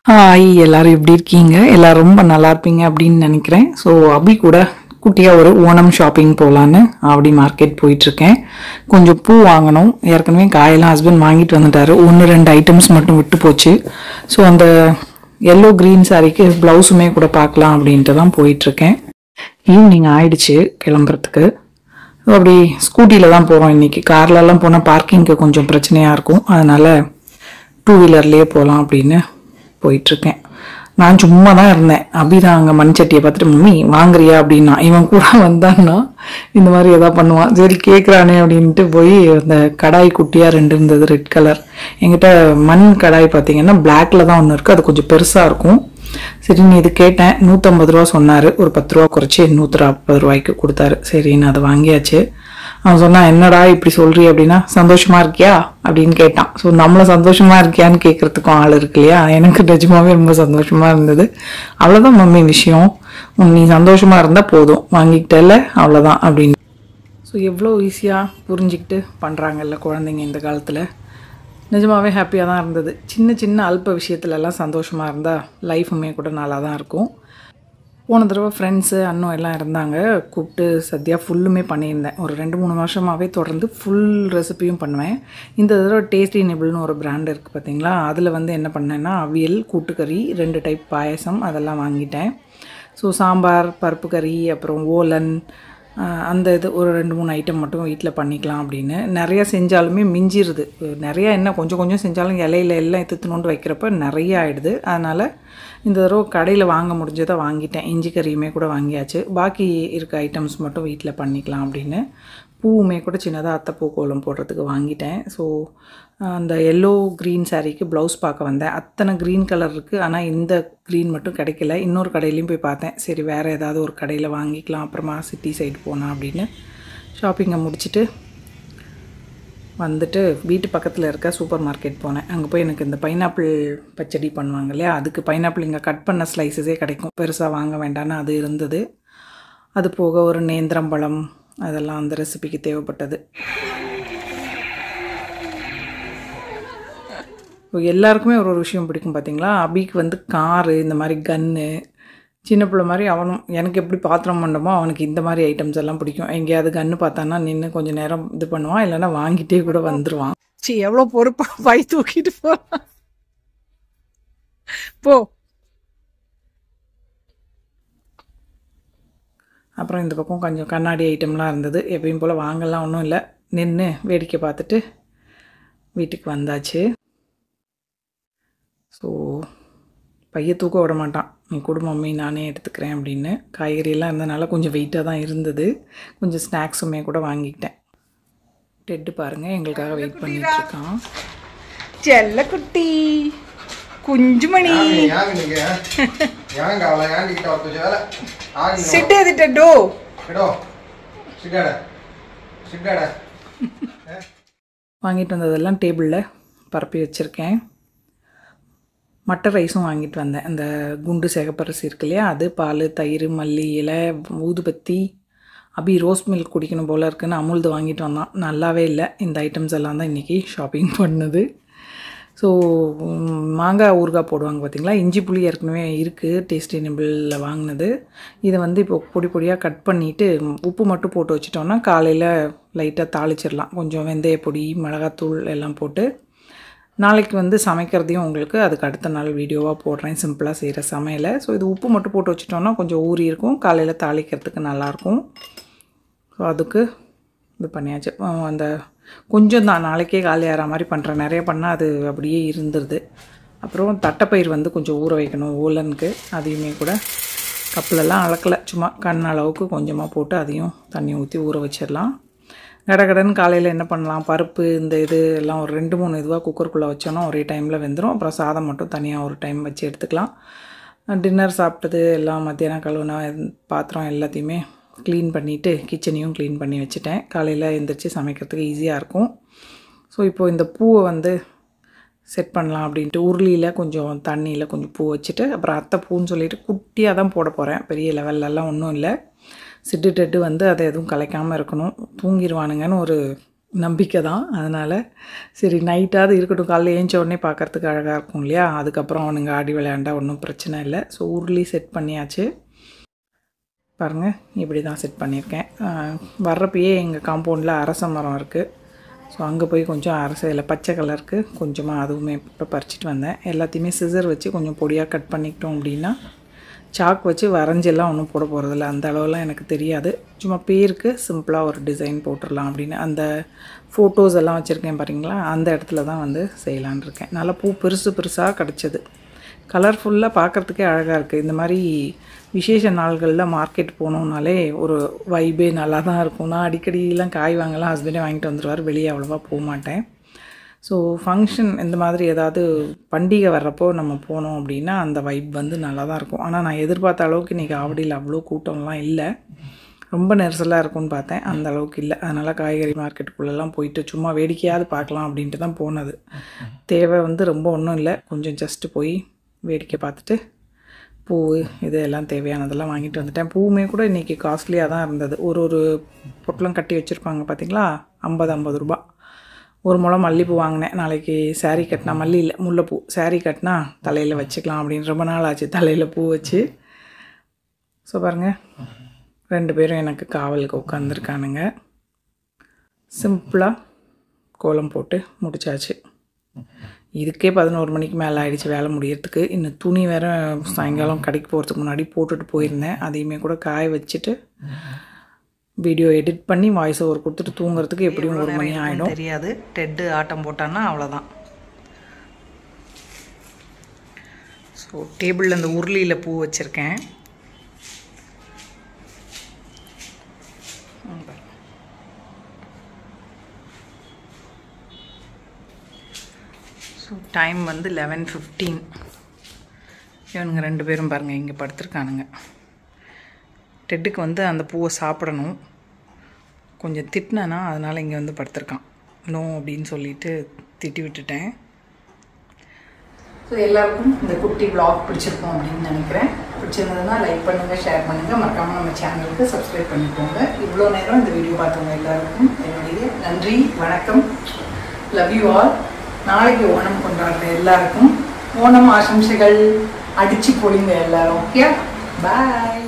Hi எல்லாரும் எப்படி இருக்கீங்க? எல்லாரும் ரொம்ப நல்லா இருப்பீங்க அப்படின்னு நினைக்கிறேன். ஸோ அபி கூட குட்டியாக ஒரு ஓணம் ஷாப்பிங் போகலான்னு அப்படி மார்க்கெட் போயிட்டுருக்கேன். கொஞ்சம் பூ வாங்கணும். ஏற்கனவே காயெல்லாம் ஹஸ்பண்ட் வாங்கிட்டு வந்துட்டாரு. 1-2 ஐட்டம்ஸ் மட்டும் விட்டு போச்சு. ஸோ அந்த எல்லோ க்ரீன் சாரிக்கு ப்ளவுஸுமே கூட பார்க்கலாம் அப்படின்ட்டு தான் போயிட்டுருக்கேன். ஈவினிங் ஆயிடுச்சு கிளம்புறதுக்கு. அப்படி ஸ்கூட்டியில் தான் போகிறோம் இன்றைக்கி. கார்லலாம் போனால் பார்க்கிங்க்கு கொஞ்சம் பிரச்சனையாக இருக்கும். அதனால் 2 வீலர்லேயே போகலாம் அப்படின்னு போயிட்டுருக்கேன். நான் சும்மா தான் இருந்தேன். அபிதான் அங்கே மண்சட்டியை பார்த்துட்டு மம்மி வாங்குறியா அப்படின்னா, இவன் கூட வந்தான்னா இந்த மாதிரி எதாவது பண்ணுவான். சரி கேட்குறானே அப்படின்ட்டு போய் அந்த கடாய் குட்டியாக 2 இருந்தது, ரெட் கலர். என்கிட்ட மண் கடாய் பார்த்தீங்கன்னா பிளாக்ல தான் ஒன்று இருக்குது, அது கொஞ்சம் பெருசாக இருக்கும். சரி நீ இது கேட்டேன், 150 ரூபா சொன்னார். ஒரு 10 ரூபா குறைச்சி 140 ரூபாய்க்கு கொடுத்தாரு. சரின்னு அதை வாங்கியாச்சு. அவன் சொன்னான் என்னடா இப்படி சொல்றீ அப்படின்னா, சந்தோஷமா இருக்கியா அப்படின்னு கேட்டான். ஸோ நம்மள சந்தோஷமா இருக்கியான்னு கேட்கறதுக்கும் ஆள் இருக்கு இல்லையா. எனக்கு நிஜமாவே ரொம்ப சந்தோஷமா இருந்தது. அவ்வளோதான் மம்மி விஷயம், நீ சந்தோஷமா இருந்தால் போதும், வாங்கிக்கிட்டல அவ்வளோதான் அப்படின்னு. ஸோ எவ்வளோ ஈஸியாக புரிஞ்சிக்கிட்டு பண்ணுறாங்கல்ல குழந்தைங்க இந்த காலத்தில். நிஜமாகவே ஹாப்பியாக தான் இருந்தது. சின்ன சின்ன அல்ப விஷயத்துலலாம் சந்தோஷமாக இருந்தால் லைஃபுமே கூட நல்லா தான் இருக்கும். போன தடவை ஃப்ரெண்ட்ஸு அண்ணன் எல்லாம் இருந்தாங்க, கூப்பிட்டு சத்யா ஃபுல்லுமே பண்ணியிருந்தேன். ஒரு 2-3 வருஷமாகவே தொடர்ந்து ஃபுல் ரெசிபியும் பண்ணுவேன். இந்த தடவை டேஸ்டி நிபிள்னு ஒரு பிராண்ட் இருக்குது பார்த்தீங்களா, அதில் வந்து என்ன பண்ணேன்னா அவியல், கூட்டுக்கறி, 2 டைப் பாயசம் அதெல்லாம் வாங்கிட்டேன். ஸோ சாம்பார், பருப்பு கறி, அப்புறம் ஓலன், அந்த இது ஒரு 2-3 ஐட்டம் மட்டும் வீட்டில் பண்ணிக்கலாம் அப்படின்னு. நிறையா செஞ்சாலுமே மிஞ்சிருது. நிறையா என்ன கொஞ்சம் கொஞ்சம் செஞ்சாலும் இலையில எல்லாம் எடுத்துணுன்னு வைக்கிறப்ப நிறையா ஆகிடுது. அதனால் இந்த தடவை கடையில் வாங்க முடிஞ்சதை வாங்கிட்டேன். இஞ்சி கறியுமே கூட வாங்கியாச்சு. பாக்கி இருக்க ஐட்டம்ஸ் மட்டும் வீட்டில் பண்ணிக்கலாம் அப்படின்னு. பூவுமே கூட சின்னதாக அத்தைப்பூ கோலம் போடுறதுக்கு வாங்கிட்டேன். ஸோ அந்த எல்லோ க்ரீன் சாரீக்கு ப்ளவுஸ் பார்க்க வந்தேன். அத்தனை க்ரீன் கலர் இருக்குது, ஆனால் இந்த க்ரீன் மட்டும் கிடைக்கல. இன்னொரு கடையிலையும் போய் பார்த்தேன். சரி வேறு ஏதாவது ஒரு கடையில் வாங்கிக்கலாம், அப்புறமா சிட்டி சைடு போனால் அப்படின்னு ஷாப்பிங்கை முடிச்சுட்டு வந்துட்டு வீட்டு பக்கத்தில் இருக்க சூப்பர் மார்க்கெட் போனேன். அங்கே போய் எனக்கு இந்த பைனாப்பிள் பச்சடி பண்ணுவாங்க இல்லையா, அதுக்கு பைனாப்பிள் இங்கே கட் பண்ண ஸ்லைஸஸே கிடைக்கும், பெருசாக வாங்க வேண்டான்னு அது இருந்தது. அது போக ஒரு நேந்திரம்பழம், அதெல்லாம் அந்த ரெசிபிக்கு தேவைப்பட்டது. எல்லாருக்குமே ஒரு விஷயம் பிடிக்கும் பார்த்தீங்களா. அபிக்கு வந்து காரு, இந்த மாதிரி கன்னு, சின்ன பிள்ளை மாதிரி அவனும் எனக்கு எப்படி பாத்திரம் பண்ணமோ அவனுக்கு இந்த மாதிரி ஐட்டம்ஸ் எல்லாம் பிடிக்கும். எங்கேயாவது கன்று பார்த்தானா நின்று கொஞ்சம் நேரம் இது பண்ணுவான், இல்லைன்னா வாங்கிட்டே கூட வந்துடுவான். சரி எவ்வளோ பொறுப்பாக பை தூக்கிட்டு போகிறான். போ. அப்புறம் இந்த பக்கம் கொஞ்சம் கண்ணாடி ஐட்டம்லாம் இருந்தது. எப்பயும் போல் வாங்கலாம் ஒன்றும் இல்லை, நின்று வேடிக்கை பார்த்துட்டு வீட்டுக்கு வந்தாச்சு. ஸோ பைய தூக்க விட மாட்டான், நீ கொடு மம்மி நானே எடுத்துக்கிறேன் அப்படின்னு. காய்கறியெல்லாம் இருந்தனால கொஞ்சம் வெயிட்டாக தான் இருந்தது. கொஞ்சம் ஸ்நாக்ஸுமே கூட வாங்கிக்கிட்டேன். டெட்டு பாருங்கள் எங்களுக்காக வெயிட் பண்ணிட்டுருக்கான். செல்லக்குட்டி குஞ்சுமணி சிட்டு எது டெட்டோ வாங்கிட்டு வந்ததெல்லாம் டேபிளில் பரப்பி வச்சுருக்கேன். மட்டை ரைஸும் வாங்கிட்டு வந்தேன். அந்த குண்டு சிகப்பரிசி இருக்கு இல்லையா, அது, பால், தயிர், மல்லி இலை, ஊதுபத்தி. அபி ரோஸ் மில்க் குடிக்கணும் போல் இருக்குன்னு அமுல்து வாங்கிட்டு வந்தான். நல்லாவே இல்லை. இந்த ஐட்டம்ஸ் எல்லாம் தான் இன்றைக்கி ஷாப்பிங் பண்ணுது. ஸோ மாங்காய் ஊறுகாய் போடுவாங்க பார்த்திங்களா, இஞ்சி புளி ஏற்கனவே இருக்குது டேஸ்டி நிபிளில் வாங்கினது. இதை வந்து இப்போ பொடி பொடியாக கட் பண்ணிவிட்டு உப்பு மட்டும் போட்டு வச்சிட்டோன்னா காலையில் லைட்டாக தாளிச்சிடலாம். கொஞ்சம் வெந்தய பொடி, மிளகாத்தூள் எல்லாம் போட்டு. நாளைக்கு வந்து சமைக்கிறதையும் உங்களுக்கு அதுக்கு அடுத்த நாள் வீடியோவாக போடுறேன், சிம்பிளாக செய்கிற சமையலை. ஸோ இது உப்பு மட்டும் போட்டு வச்சிட்டோன்னா கொஞ்சம் ஊறி இருக்கும், காலையில் தாளிக்கிறதுக்கு நல்லாயிருக்கும். ஸோ அதுக்கு இது பண்ணியாச்சு. அந்த கொஞ்சம் தான் நாளைக்கே காலியாகிற மாதிரி பண்ணுறேன். நிறைய பண்ணால் அது அப்படியே இருந்துருது. அப்புறம் தட்டைப்பயிர் வந்து கொஞ்சம் ஊற வைக்கணும் ஓலனுக்கு, அதையுமே கூட கப்பிலெல்லாம் அளக்கலை, சும்மா கண் அளவுக்கு கொஞ்சமாக போட்டு அதையும் தண்ணி ஊற்றி ஊற வச்சிடலாம். கடகடன்னு காலையில் என்ன பண்ணலாம், பருப்பு இந்த இது எல்லாம் ஒரு 2-3 இதுவாக குக்கருக்குள்ளே வச்சோன்னா ஒரே டைமில் வெந்துடும். அப்புறம் சாதம் மட்டும் தனியாக ஒரு டைம் வச்சு எடுத்துக்கலாம். டின்னர் சாப்பிட்டது எல்லாம் மத்தியானம் கழுவுனா பாத்திரம் எல்லாத்தையுமே க்ளீன் பண்ணிவிட்டு கிச்சனையும் க்ளீன் பண்ணி வச்சுட்டேன். காலையில் எழுந்திரிச்சு சமைக்கிறதுக்கு ஈஸியாக இருக்கும். ஸோ இப்போது இந்த பூவை வந்து செட் பண்ணலாம் அப்படின்ட்டு உருளியில் கொஞ்சம் தண்ணியில் கொஞ்சம் பூ வச்சுட்டு, அப்புறம் அத்தை பூன்னு சொல்லிவிட்டு குட்டியாக தான் போட போகிறேன், பெரிய லெவல்லலாம் ஒன்றும் இல்லை. சிட்டு டெட்டு வந்து அதை எதுவும் கலைக்காமல் இருக்கணும், தூங்கிடுவானுங்கன்னு ஒரு நம்பிக்கை தான். அதனால் சரி நைட்டாவது இருக்கட்டும், காலையில் ஏஞ்ச உடனே பார்க்குறதுக்கு அழகாக இருக்கும் இல்லையா, அதுக்கப்புறம் அவனுங்க ஆடி விளையாண்டா ஒன்றும் பிரச்சனை இல்லை. ஸோ உருளி செட் பண்ணியாச்சு. பாருங்கள், இப்படி தான் செட் பண்ணியிருக்கேன். வர்றப்பயே எங்கள் காம்பவுண்டில் அரச மரம் இருக்குது. ஸோ அங்கே போய் கொஞ்சம் அரசையில் பச்சை கலருக்கு கொஞ்சமாக அதுவுமே இப்போ பறிச்சிட்டு வந்தேன். எல்லாத்தையுமே சிசர் வச்சு கொஞ்சம் பொடியாக கட் பண்ணிக்கிட்டோம் அப்படின்னா சாக் வச்சு வரைஞ்செல்லாம் ஒன்றும் போட போகிறதில்ல. அந்த அளவுலாம் எனக்கு தெரியாது. சும்மா பேருக்கு சிம்பிளாக ஒரு டிசைன் போட்டுடலாம் அப்படின்னு அந்த ஃபோட்டோஸ் எல்லாம் வச்சுருக்கேன் பாருங்களா, அந்த இடத்துல தான் வந்து செய்யலான் இருக்கேன். நல்லா பூ பெருசு பெருசாக கிடச்சிது. கலர்ஃபுல்லாக பார்க்குறதுக்கே அழகாக இருக்குது. இந்த மாதிரி விசேஷ நாள்களில் மார்க்கெட் போனோம்னாலே ஒரு வைபே நல்லா தான் இருக்கும். நான் அடிக்கடிலாம் காய் வாங்கலாம், ஹஸ்பண்டே வாங்கிட்டு வந்துடுவார். வெளியே அவ்வளோவா போக மாட்டேன். ஸோ ஃபங்க்ஷன் இந்த மாதிரி ஏதாவது பண்டிகை வர்றப்போ நம்ம போனோம் அப்படின்னா அந்த வைப் வந்து நல்லா தான் இருக்கும். ஆனால் நான் எதிர்பார்த்த அளவுக்கு இன்றைக்கி ஆவடியில் அவ்வளோ கூட்டம்லாம் இல்லை. ரொம்ப நெரிசலாக இருக்கும்னு பார்த்தேன், அந்த அளவுக்கு இல்லை. அதனால் காய்கறி மார்க்கெட்டுக்குள்ளெல்லாம் போயிட்டு சும்மா வேடிக்கையாவது பார்க்கலாம் அப்படின்ட்டு தான் போனது. தேவை வந்து ரொம்ப ஒன்றும் இல்லை, கொஞ்சம் ஜஸ்ட்டு போய் வேடிக்கை பார்த்துட்டு பூ இது எல்லாம் தேவையானதெல்லாம் வாங்கிட்டு வந்துட்டேன். பூவுமே கூட இன்றைக்கி காஸ்ட்லியாக தான் இருந்தது. ஒரு பொட்டலம் கட்டி வச்சுருப்பாங்க பார்த்திங்களா, 50 ரூபா. ஒரு முளம் மல்லிப்பூ வாங்கினேன். நாளைக்கு சாரீ கட்டினா, மல்லி இல்லை முல்லைப்பூ, சாரீ கட்டினா தலையில் வச்சுக்கலாம் அப்படின்னு ரொம்ப நாள் ஆச்சு தலையில் பூ வச்சு. ஸோ பாருங்கள், 2 பேரும் எனக்கு காவலுக்கு உட்காந்துருக்கானுங்க. சிம்பிளாக கோலம் போட்டு முடிச்சாச்சு. இதுக்கே 11 மணிக்கு மேலே ஆகிடுச்சு வேலை முடியறதுக்கு. இன்னும் துணி வேறு சாயங்காலம் கடைக்கு போகிறதுக்கு முன்னாடி போட்டுட்டு போயிருந்தேன். அதையுமே கூட காய வச்சுட்டு வீடியோ எடிட் பண்ணி வாய்ஸ் ஓவர் கொடுத்துட்டு தூங்குறதுக்கு எப்படியும் 1 மணி ஆகிடும். தெரியாது, டெட்டு ஆட்டம் போட்டான்னா அவ்வளோதான். ஸோ டேபிளில் இந்த உருளியில் பூ வச்சுருக்கேன். ஸோ டைம் வந்து 11:15. இவனுங்க 2 பேரும் பாருங்கள் இங்கே படுத்துருக்கானுங்க. டெட்டுக்கு வந்து அந்த பூவை சாப்பிடணும், கொஞ்சம் திட்டினேன்னா அதனால் இங்கே வந்து படுத்துருக்கான். நோ அப்படின்னு சொல்லிட்டு திட்டி விட்டுட்டேன். ஸோ எல்லாருக்கும் இந்த குட்டி வ்ளாக் பிடிச்சிருக்கோம் அப்படின்னு நினைக்கிறேன். பிடிச்சிருந்ததுன்னா லைக் பண்ணுங்கள், ஷேர் பண்ணுங்கள், மறக்காமல் நம்ம சேனலுக்கு சப்ஸ்கிரைப் பண்ணிக்கோங்க. இவ்வளோ நேரம் இந்த வீடியோ பார்த்தவங்க எல்லாருக்கும் என்னுடைய நன்றி, வணக்கம், லவ் யூ ஆல். நாளைக்கு ஓணம் கொண்டாடுற எல்லாருக்கும் ஓணம் ஆசம்சைகள். அடிச்சு போடுங்க எல்லாரும். ஓகே, பாய்.